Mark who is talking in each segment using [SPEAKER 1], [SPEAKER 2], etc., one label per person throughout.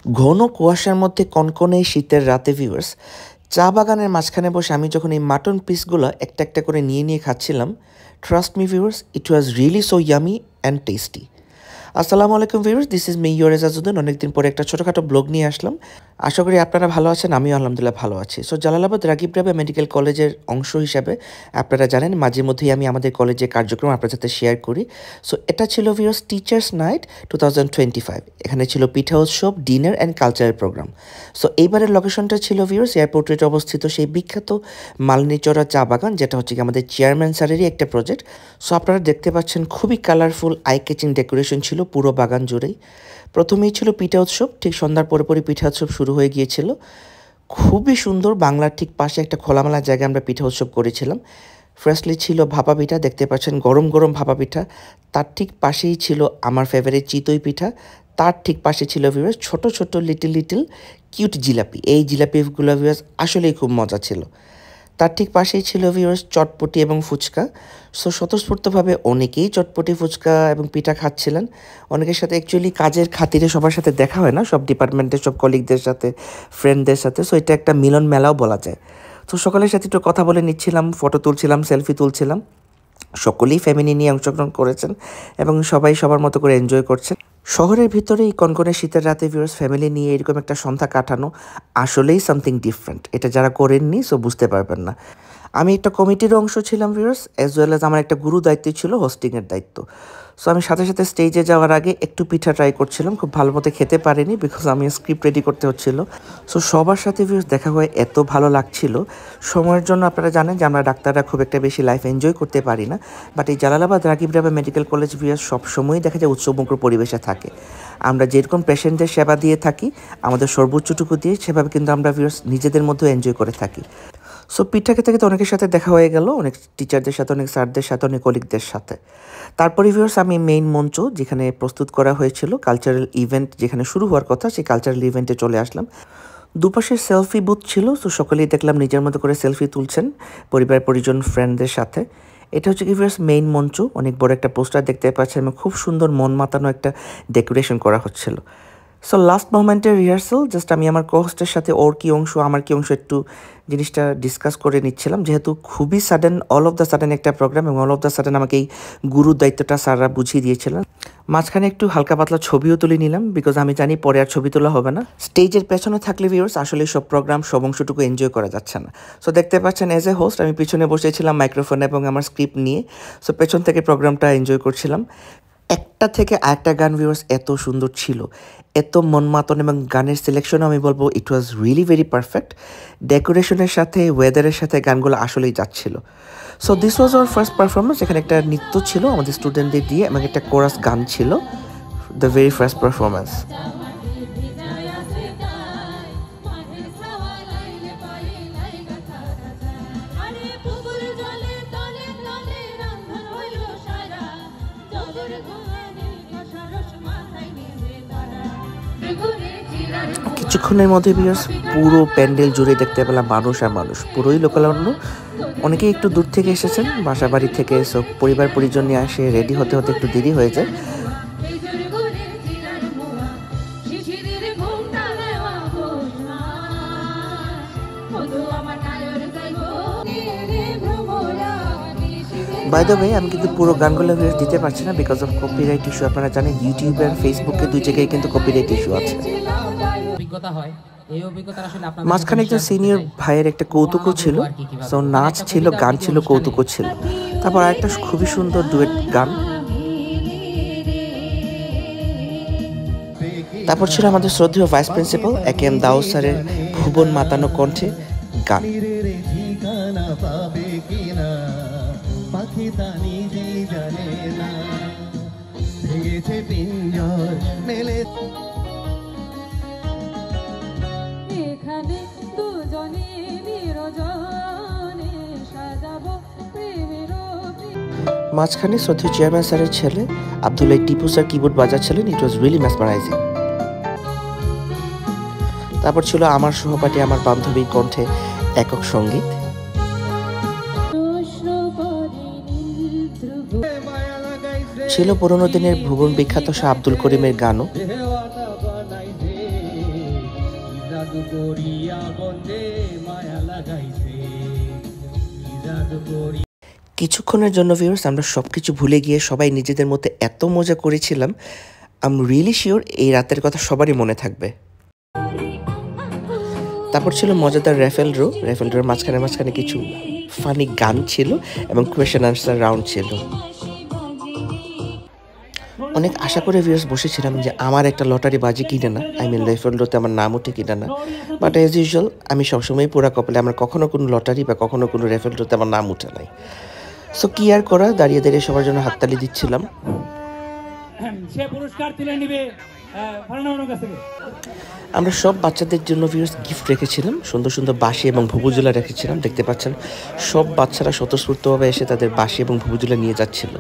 [SPEAKER 1] ঘন কুয়াশার মধ্যে কনকনে শীতের রাতে ভিউয়ার্স, চা বাগানের মাঝখানে বসে আমি যখন এই মাটন পিসগুলো একটা একটা করে নিয়ে খাচ্ছিলাম, trust me viewers, it was really so yummy and tasty. আসসালামু আলাইকুম viewers, this is me your Ejazuddin. অনেকদিন পরে একটা ছোটোখাটো ব্লগ নিয়ে আসলাম। আশা করি আপনারা ভালো আছেন, আমিও আলহামদুলিল্লাহ ভালো আছি। সো জালালাবাদ রাগিব রাবেয়া মেডিকেল কলেজের অংশ হিসাবে আপনারা জানেন মাঝে মধ্যেই আমি আমাদের কলেজের কার্যক্রম আপনার সাথে শেয়ার করি। সো এটা ছিল ভিউয়ার্স টিচার্স নাইট 2025। এখানে ছিল পিঠা উৎসব, dinner and cultural programme. So এইবারের লোকেশনটা ছিল ভিউয়ার্স এয়ারপোর্ট রোডে অবস্থিত সেই বিখ্যাত মালনীচড়া চা বাগান, যেটা হচ্ছে কি আমাদের চেয়ারম্যান স্যারেরই একটা প্রজেক্ট। সো আপনারা দেখতে পাচ্ছেন খুবই কালারফুল আই ক্যাচিং ডেকোরেশন ছিল পুরো বাগান জুড়েই। প্রথমেই ছিল পিঠা উৎসব, ঠিক সন্ধ্যার পরে পরে পিঠা উৎসব শুরু হয়ে গিয়েছিল। খুবই সুন্দর, বাংলার ঠিক পাশে একটা খোলামেলা জায়গায় আমরা পিঠা উৎসব করেছিলাম। ফার্স্টলি ছিল ভাপা পিঠা, দেখতে পাচ্ছেন গরম গরম ভাপা পিঠা। তার ঠিক পাশেই ছিল আমার ফেভারিট চিতই পিঠা। তার ঠিক পাশে ছিল ভিউয়ার্স ছোট ছোট লিটিল কিউট জিলাপি। এই জিলাপিগুলো ভিউয়ার্স আসলেই খুব মজা ছিল। তার ঠিক পাশেই ছিল ভিউয়ার্স চটপটি এবং ফুচকা। সো স্বতঃস্ফূর্তভাবে অনেকেই চটপটি, ফুচকা এবং পিঠা খাচ্ছিলেন। অনেকের সাথে অ্যাকচুয়ালি কাজের খাতিরে সবার সাথে দেখা হয় না, সব ডিপার্টমেন্টের সব কলিগদের সাথে, ফ্রেন্ডদের সাথে। সো এটা একটা মিলন মেলাও বলা যায়। তো সকলের সাথে একটু কথা বলে নিচ্ছিলাম, ফটো তুলছিলাম, সেলফি তুলছিলাম। সকলেই ফ্যামিলি নিয়ে অংশগ্রহণ করেছেন এবং সবাই সবার মতো করে এনজয় করছেন। শহরের ভিতরে এই কনকনে শীতের রাতে ভিউয়ার্স ফ্যামিলি নিয়ে এরকম একটা সন্ধ্যা কাটানো আসলেই সামথিং ডিফারেন্ট। এটা যারা করেননি সো বুঝতে পারবেন না। আমি একটা কমিটির অংশ ছিলাম ভিউয়ার্স, অ্যাজ ওয়েল অ্যাজ আমার একটা গুরু দায়িত্ব ছিল হোস্টিংয়ের দায়িত্ব। সো আমি সাথে সাথে স্টেজে যাওয়ার আগে একটু পিঠা ট্রাই করছিলাম, খুব ভালো মতো খেতে পারিনি বিকজ আমি স্ক্রিপ্ট রেডি করতে হচ্ছিল। সো সবার সাথে ভিউয়ার্স দেখা হয়ে এত ভালো লাগছিল। সময়ের জন্য আপনারা জানেন যে আমরা ডাক্তাররা খুব একটা বেশি লাইফ এনজয় করতে পারি না, বাট এই Jalalabad Ragib Rabeya medical college viewers সবসময়ই দেখা যায় উৎসবমুখর পরিবেশে থাকে। আমরা যেরকম পেশেন্টদের সেবা দিয়ে থাকি আমাদের সর্বোচ্চটুকু দিয়ে, সেভাবে কিন্তু আমরা ভিউয়ার্স নিজেদের মধ্যেও এনজয় করে থাকি। সো পিঠা খেতে খেতে অনেকের সাথে দেখা হয়ে গেল, অনেক টিচারদের সাথে, অনেক স্যারদের সাথে, অনেক কলিগদের সাথে। তারপরে ভিউয়ার্স আমি মেইন মঞ্চ যেখানে প্রস্তুত করা হয়েছিল কালচারাল ইভেন্ট যেখানে শুরু হওয়ার কথা, সেই কালচারাল ইভেন্টে চলে আসলাম। দুপাশে সেলফি বুথ ছিল, তো সকলেই দেখলাম নিজের মতো করে সেলফি তুলছেন পরিবার পরিজন ফ্রেন্ডদের সাথে। এটা হচ্ছে কি ভিউয়ার্স মেইন মঞ্চ, অনেক বড় একটা পোস্টার দেখতে পাচ্ছেন এবং খুব সুন্দর মন মাতানো একটা ডেকোরেশন করা হচ্ছিল। সো লাস্ট মোমেন্টের রিহার্সাল, জাস্ট আমি আমার কোহোস্টের সাথে ওর কী অংশ আমার কী অংশ একটু জিনিসটা ডিসকাস করে নিচ্ছিলাম, যেহেতু খুবই sudden, all of the sudden একটা প্রোগ্রাম এবং অল অফ দ্য সাডেন আমাকে এই গুরুর দায়িত্বটা স্যাররা বুঝিয়ে দিয়েছিলেন। মাঝখানে একটু হালকা পাতলা ছবিও তুলে নিলাম বিকজ আমি জানি পরে আর ছবি তোলা হবে না। স্টেজের পেছনে থাকলে ভিউয়ার্স আসলে সব প্রোগ্রাম সব অংশটুকু এনজয় করা যাচ্ছে না। সো দেখতে পাচ্ছেন এজ এ হোস্ট আমি পিছনে বসেছিলাম মাইক্রোফোন এবং আমার স্ক্রিপ্ট নিয়ে। সো পেছন থেকে প্রোগ্রামটা এনজয় করছিলাম। একটা থেকে আরেকটা গান ভিউয়ার্স এত সুন্দর ছিল, এত মনমাতন, এবং গানের সিলেকশনও আমি বলবো ইট ওয়াজ রিয়েলি ভেরি পারফেক্ট। ডেকোরেশনের সাথে, ওয়েদারের সাথে গানগুলো আসলেই যাচ্ছিল। So this was our first performance. এখানে একটা নৃত্য ছিল আমাদের স্টুডেন্টদের দিয়ে এবং একটা কোরাস গান ছিল, দ্য ভেরি ফার্স্ট পারফরমেন্স। কিছুক্ষণের মধ্যে ভিউয়ার্স পুরো প্যান্ডেল জুড়ে দেখতে পেলাম মানুষ আর মানুষ, পুরোই লোকালন্য। অনেকেই একটু দূর থেকে এসেছেন বাসা বাড়ি থেকে, সব পরিবার পরিজন নিয়ে আসে, রেডি হতে হতে একটু দেরি হয়ে যায়। বাই দ্য ওয়ে আমি কিন্তু পুরো গানগুলো ভিউয়ার্স দিতে পারছি না বিকজ অফ কপিরাইট ইস্যু। আপনারা জানেন ইউটিউবে আর ফেসবুকে দুই জায়গায় কিন্তু কপিরাইট ইস্যু আছে। মাঝখানে একজন সিনিয়র ভাইয়ের একটা কৌতুকও ছিল, সো নাচ ছিল, গান ছিল, কৌতুকও ছিল। তারপর আরেকটা খুবই সুন্দর ডুয়েট গান। তারপর ছিল আমাদের শ্রদ্ধেয় ভাইস প্রিন্সিপাল একেএম দাউদ স্যারের ভুবন মাতানো কণ্ঠে গান। মাঝখানে শ্রদ্ধেয় চেয়ারম্যান স্যারের ছেলে আব্দুল্লাহ টিপু স্যার কিবোর্ড বাজাচ্ছিলেন, ইট ওয়াজ রিয়েলি মেসমারাইজিং। তারপর ছিল আমার সহপাঠী আমার বান্ধবীর কণ্ঠে একক সঙ্গীত। ছিল পুরোনো দিনের ভুবন বিখ্যাত শাহ আব্দুল করিমের গানও। কিছুক্ষণের জন্য ভিউয়ার্স আমরা সব কিছু ভুলে গিয়ে সবাই নিজেদের মধ্যে এত মজা করেছিলাম, আই এম রিয়েলি শিওর এই রাতের কথা সবারই মনে থাকবে। তারপর ছিল মজাদার র্যাফেল ড্রোর মাঝখানে মাঝখানে কিছু ফানি গান ছিল এবং কোয়েশ্চেন আনসার রাউন্ড ছিল। অনেক আশা করে ভিউয়ার্স বসেছিলাম যে আমার একটা লটারি বাজি কিনে না, আই মিন র্যাফেল ড্রোতে আমার নাম উঠে কিনে না, বাট অ্যাজ ইউজুয়াল আমি সবসময় পুরা কপালে আমার কখনো কোনো লটারি বা কখনো কোনো র্যাফেল ড্রোতে আমার নাম উঠে নাই। সো কি আর করা, দাঁড়িয়ে দাঁড়িয়ে সবার জন্য হাততালি দিচ্ছিলাম।
[SPEAKER 2] সে পুরস্কার তুলে নিবে ফারহানার কাছ থেকে।
[SPEAKER 1] আমরা সব বাচ্চাদের জন্য ভিউয়ার্স গিফট রেখেছিলাম, সুন্দর সুন্দর বাঁশি এবং ভুবুজুলা রেখেছিলাম। দেখতে পাচ্ছেন সব বাচ্চারা স্বতঃস্ফূর্তভাবে এসে তাদের বাঁশি এবং ভুবুজুলা নিয়ে যাচ্ছিল।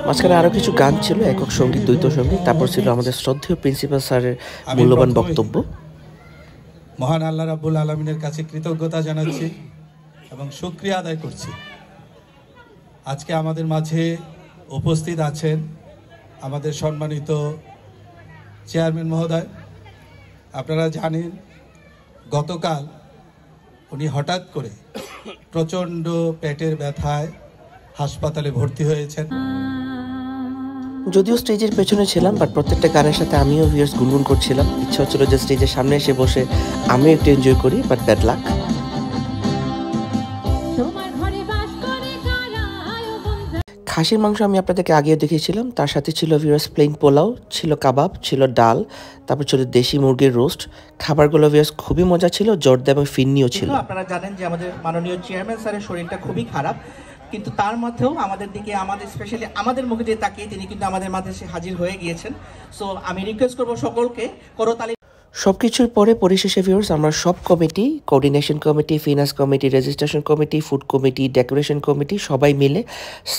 [SPEAKER 1] মাঝখানে আরো কিছু গান ছিল, একক সঙ্গীত, দ্বৈত সঙ্গীত। তারপর ছিল আমাদের শ্রদ্ধেয় প্রিন্সিপাল স্যারের মূল্যবান বক্তব্য।
[SPEAKER 3] মহান আল্লাহ রাব্বুল আলামিনের কাছে কৃতজ্ঞতা জানাচ্ছি এবং শুকরিয়া আদায় করছি। আজকে আমাদের মাঝে উপস্থিত আছেন আমাদের সম্মানিত চেয়ারম্যান মহোদয়। আপনারা জানেন গতকাল উনি হঠাৎ করে প্রচণ্ড পেটের ব্যথায় হাসপাতালে ভর্তি হয়েছেন।
[SPEAKER 1] যদিও স্টেজের পেছনে ছিলাম, বাট প্রত্যেকটা গানের সাথে আমিও ভিউয়ার্স গুনগুন করছিলাম। ইচ্ছা হচ্ছিল যে স্টেজের সামনে এসে বসে আমিও একটু এনজয় করি, বাট ব্যাড লাক। খাসির মাংস আমি আপনাদেরকে আগেও দেখিয়েছিলাম, তার সাথে ছিল ভিউয়ার্স প্লেন পোলাও, ছিল কাবাব, ছিল ডাল, তারপর ছিল দেশি মুরগির রোস্ট। খাবারগুলো ভিউয়ার্স খুবই মজা ছিল, জর্দা এবং ফিন্নিও ছিল।
[SPEAKER 4] আপনারা জানেন যে আমাদের মাননীয় চেয়ারম্যান স্যারের শরীরটা খুবই খারাপ, কিন্তু তার মধ্যেও আমাদের দিকে, আমাদের স্পেশালি আমাদের মুখে দিয়ে তাকিয়ে তিনি কিন্তু আমাদের মাঝে এসে হাজির হয়ে গিয়েছেন। সো আমি রিকোয়েস্ট করবো সকলকে করতালি।
[SPEAKER 1] সব কিছুর পরে পরিশেষে ভিউয়ার্স আমরা সব committee, coordination committee, finance committee, registration committee, food committee, decoration committee সবাই মিলে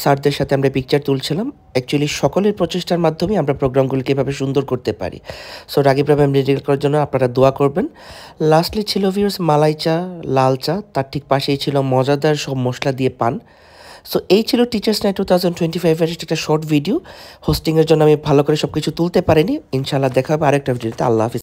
[SPEAKER 1] স্যারদের সাথে আমরা পিকচার তুলছিলাম। অ্যাকচুয়ালি সকলের প্রচেষ্টার মাধ্যমে আমরা প্রোগ্রামগুলোকে এভাবে সুন্দর করতে পারি। সো রাগিব রাবে মেডিকেল করার জন্য আপনারা দোয়া করবেন। লাস্টলি ছিল ভিউয়ার্স মালাই চা, লাল চা, তার ঠিক পাশেই ছিল মজাদার সব মশলা দিয়ে পান। সো এই ছিল টিচার্স নাইট 2025-এর একটা শর্ট ভিডিও। হোস্টিংয়ের জন্য আমি ভালো করে সব কিছু তুলতে পারিনি। ইনশাআল্লাহ দেখা হবে আরেকটা ভিডিওতে। আল্লাহ হাফিজ।